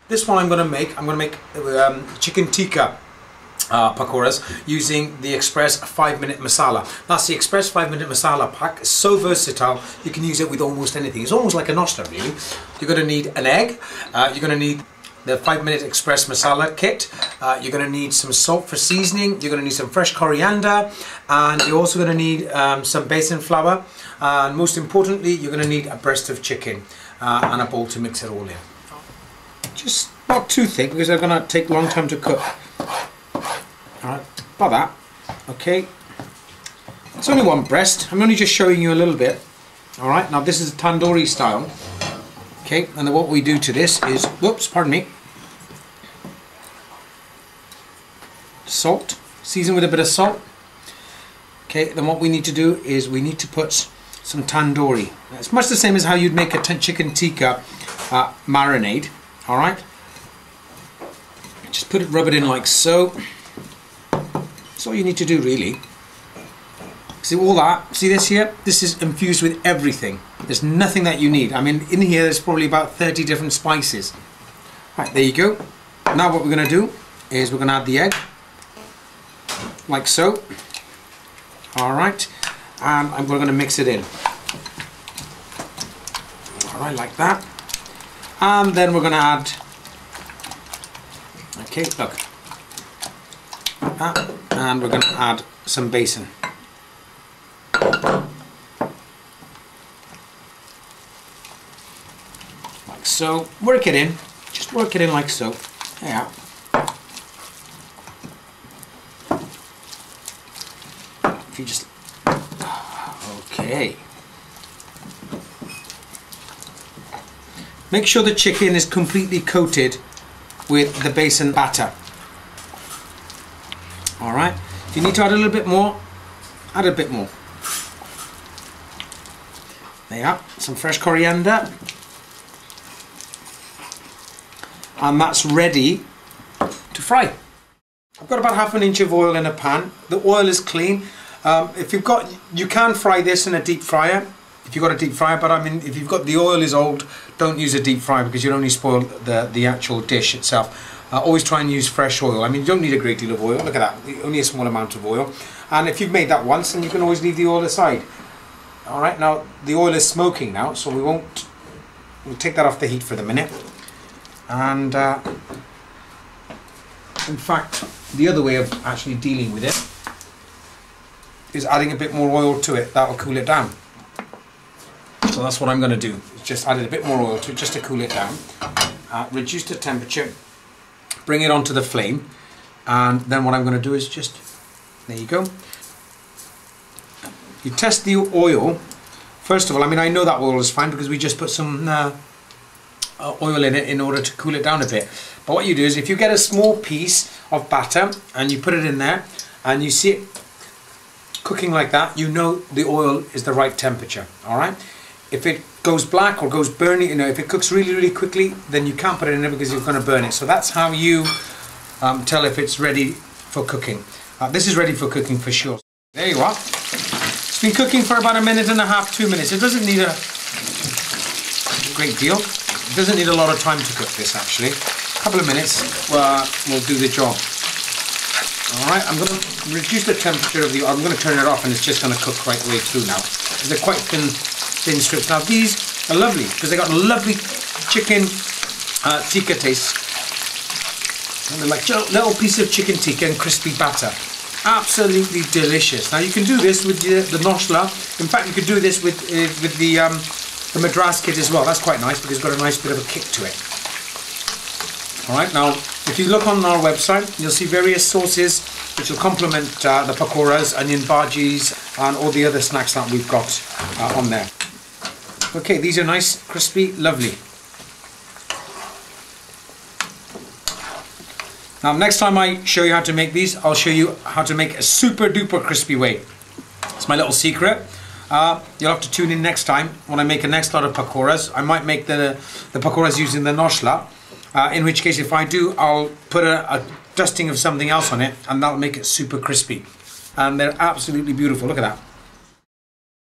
This one I'm going to make chicken tikka pakoras using the Express 5-minute masala. That's the Express 5-minute masala pack. It's so versatile, you can use it with almost anything. It's almost like a noshta really. You're going to need an egg, you're going to need the 5-minute Express masala kit, you're going to need some salt for seasoning, you're going to need some fresh coriander, and you're also going to need some basin flour, and most importantly you're going to need a breast of chicken and a bowl to mix it all in. Just not too thick because they're going to take a long time to cook. Alright, about that. Okay, it's only one breast. I'm only just showing you a little bit. Alright, now this is tandoori style. Okay, and then what we do to this is, whoops, pardon me, salt, season with a bit of salt. Okay, then what we need to do is we need to put some tandoori. It's much the same as how you'd make a chicken tikka marinade. Alright, just rub it in like so. That's all you need to do really. See all that? See this here? This is infused with everything. There's nothing that you need. I mean, in here there's probably about 30 different spices. Right, there you go. Now what we're going to do is we're going to add the egg. Like so. Alright. And we're going to mix it in. Alright, like that. And then we're going to add... Okay, look. That. And we're going to add some basin. Like so. Work it in. Just work it in like so. Yeah. If you just... Okay. Make sure the chicken is completely coated with the basin batter. Alright, if you need to add a little bit more, add a bit more. There you are, some fresh coriander. And that's ready to fry. I've got about ½ inch of oil in a pan. The oil is clean. If you've got, you can fry this in a deep fryer. If you've got a deep fryer, but I mean, if you've got the oil is old, don't use a deep fryer because you'll only spoil the actual dish itself. Always try and use fresh oil. I mean, you don't need a great deal of oil. Look at that, only a small amount of oil. And if you've made that once, then you can always leave the oil aside. All right, now the oil is smoking now, so we'll take that off the heat for the minute. And in fact, the other way of actually dealing with it is adding a bit more oil to it. That will cool it down. So that's what I'm going to do. Just add a bit more oil to it just to cool it down. Reduce the temperature. Bring it onto the flame, and then what I'm going to do is just, there you go. You test the oil. First of all, I mean, I know that oil is fine because we just put some oil in it in order to cool it down a bit. But what you do is if you get a small piece of batter and you put it in there and you see it cooking like that, you know the oil is the right temperature. All right. If it goes black or goes burny, you know, if it cooks really quickly, then you can't put it in there because you're going to burn it. So that's how you tell if it's ready for cooking. This is ready for cooking for sure. There you are. It's been cooking for about 1.5 minutes, 2 minutes. It doesn't need a great deal. It doesn't need a lot of time to cook this actually. A couple of minutes will do the job. Alright, I'm going to reduce the temperature of the oil. I'm going to turn it off and it's just going to cook right the way through now. They're quite thin strips. Now these are lovely because they got a lovely chicken tikka taste. And they're like a little piece of chicken tikka and crispy batter. Absolutely delicious. Now you can do this with the noshla. In fact, you could do this with the madras kit as well. That's quite nice because it's got a nice bit of a kick to it. Alright, now if you look on our website, you'll see various sauces which will complement the pakoras, onion bhajis and all the other snacks that we've got on there. Okay, these are nice, crispy, lovely. Now next time I show you how to make these, I'll show you how to make a super duper crispy way. It's my little secret. You'll have to tune in next time when I make a next lot of pakoras. I might make the pakoras using the noshla. In which case, if I do, I'll put a dusting of something else on it and that'll make it super crispy. And they're absolutely beautiful. Look at that.